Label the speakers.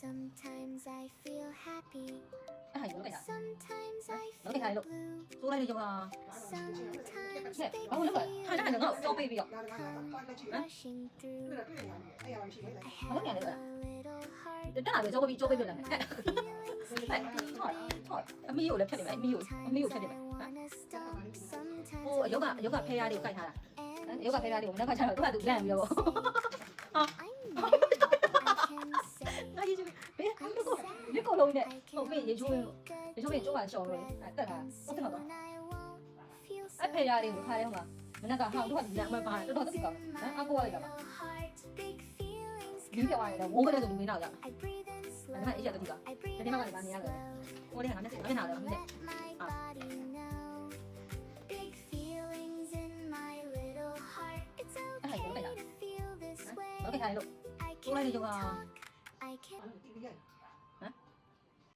Speaker 1: Sometimes I feel happy.
Speaker 2: အဲ့ဟာကြီးလောက်ခိုင်းတာ
Speaker 1: Sometimes I
Speaker 2: လောက်ခိုင်း
Speaker 1: feel
Speaker 2: ထားလို့
Speaker 1: blue.
Speaker 2: စိုးလိုက်နေကြပါ
Speaker 1: Sometimes
Speaker 2: ဟဲ့
Speaker 1: big
Speaker 2: ဘာလို့လဲဟာထားတယ်ငါ့ကိုကြောပေးပြီးတော့
Speaker 1: come rushing through. I
Speaker 2: ဘာလို့
Speaker 1: have
Speaker 2: ညာလဲ
Speaker 1: a little heart.
Speaker 2: တက်လာပြီကြောပေးပြီးကြောပေးပြီလားဟဲ့
Speaker 1: Feelings
Speaker 2: ထောက်အမီးကိုလည်းဖြတ်နေမယ်အမီးကိုဖြတ်နေမယ်
Speaker 1: I wanna stop. Sometimes
Speaker 2: ဟိုအယောက်ကဖဲရလေးကိုကိုက်ထားတာအယောက်ကဖဲရလေးကိုမနေ့ကကျတော့သူကသူလန့်ပြီးတော့
Speaker 1: I know I can say
Speaker 2: ငါကြီးဘယ်ဒီကိုလုံးနဲ့ဟုတ်ပြီရေချိုးပြီးကျိုးပါရှော်လို့တက်တာဟုတ်တယ်တော့
Speaker 1: when I won't feel
Speaker 2: အဲ့ဖဲရလေးကိုခါရဲမှာမနေ့ကဟောင်းသူကလန့်မပါတော်တော်သိကောင်းအကူရလိုက်တာပါ
Speaker 1: heart. Big feelings
Speaker 2: ဒီပြောရတော့ဝိုးကလေးဆိုလူမင်းတော့ရ
Speaker 1: I breathe in slow.
Speaker 2: ဒါမှအေးရတော့ဒီက
Speaker 1: I breathe
Speaker 2: ဒီမှာက
Speaker 1: out
Speaker 2: လည်းဗာနေရတယ်
Speaker 1: slow.
Speaker 2: ဟိုလေးကငါနဲ့နားတယ်ဟုတ်တယ်
Speaker 1: Let my body know. Big feelings in my little heart. It's okay to feel this way.
Speaker 2: ဟုတ်ကဲ့ခိုင်းလို့
Speaker 1: I
Speaker 2: စိုးလိုက်နေကြပါ
Speaker 1: I can